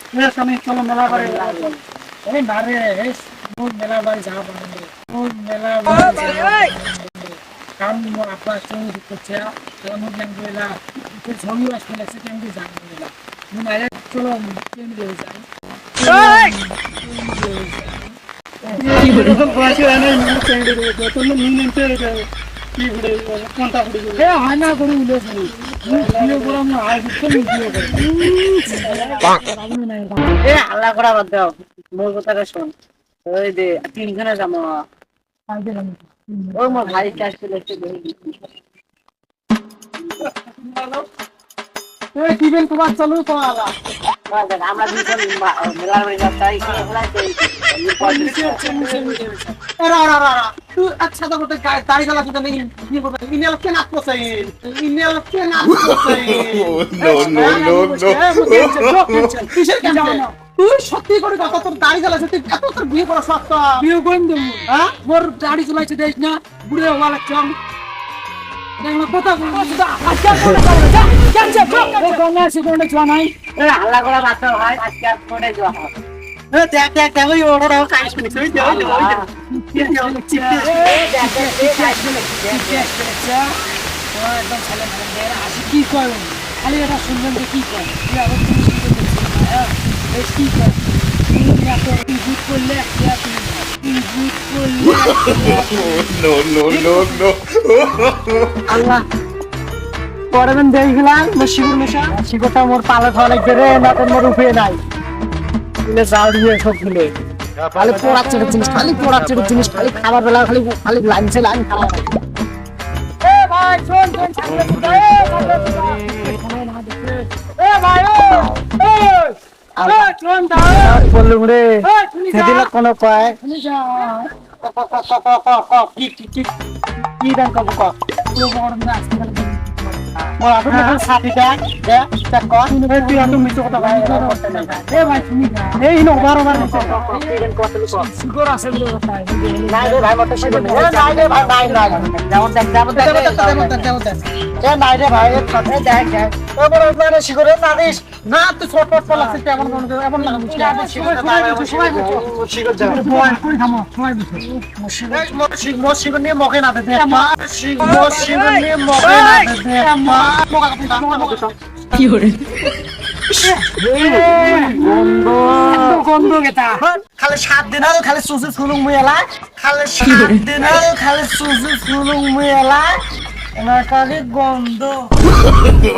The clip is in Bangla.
আমি চলো মেলা বাড়ি এই না রে মোর মেলা বাড়ি যাওয়া পারে মোর মেলা বাড়ি কাম মোর আপা সঙ্গে করছে আমার ল্যাঙ্গুয়েজা ছবি আসতে লাগছে কেমনি জানি না মুনা চলো কেমনি যাই কি বলে বসে আনে মুনা চেঞ্জ করে তো নিনতে কি বলে কোনটা বলে এ হানা করে উলেছে ভিডিও করে আমি আর ভিডিও করে এ আল্লাহ করা বাদ দাও মোর কথাটা শোন ওই দে তিনখানা জামা ওই মোর ভাই ক্যাশ করে একটু এই দিবেন তোমার চালু করা আমরা দুজন মেলার বাড়ি যাচ্ছি তুই আচ্ছা তো বলতে দাড়ি গলা দুটো নেই কি করবে ইনেল কে নাচ করছাই ইনেল কে নাচ করছাই নো কিসের কেন তুই সত্যি করে কথা তোর দাড়ি গলা সত্যি এত তোর বিয়ে করা শক্ত বিয়ে কোন দেব হ্যাঁ মোর দাড়ি চলাইছে দেখ না বুড়ে হওয়া লাগছম দেখনা কথা বলছিস আজকে করে যা ক্যান্সেল ও গঙ্গা সিগন্ডে চা নাই এ হাল্লা করা বাদ দাও ভাই আজকে আর করে যাও এ দেখ দেখ দেখ ওই ওড়া কাজ করে তুই যাও ওই একদম ছেলে মেয়েরা আসি কি কয় খালি এটা শুনবেন যে কি কয় কি কয় গুড করলে আল্লাহ পড়বেন দেখলাম শিগুর মেশা শিগুরটা মোর পালে খাওয়া লাগবে রে না তো মোর উঠে নাই জাল দিয়ে সব মিলে খালি পোড়াচ্ছে জিনিস খালি খাবার বেলা খালি খালি লাইনছে লাইন খাওয়া এ ভাই শোন সামনে এ ভাই শোন দাও বললুম রে সেদিন কোন পায় কি দাম কব ক পুরো বড় না আসতে মোর আপনি এখন সাথী দেখ দেখ কর তুই এত মিছো কথা ভাই করতে নাই এ ভাই তুমি এই নো বারবার মিছো কেন কত লোক সুগর আছে বলে কথা নাই রে ভাই মত সুগর নাই রে ভাই নাই যাও দেখ এ নাই রে ভাই কথা দেখ এবার ওখানে সুগরে না দিস না তুই ছোট ছোট লাগছে কেমন এমন লাগা বুঝছি আমি সুগর সুগর যাও কই থামো সময় বুঝছো সুগর নিয়ে মকে না দে সুগর নিয়ে মকে না দে কি হরে গন্ধ গেতা খালি 7 দিন আলো খালি সুসি সুলুং মুয়ালা খালি 7 দিন আলো খালি সুসি সুলুং মুয়ালা আমার খালি গন্ধ নো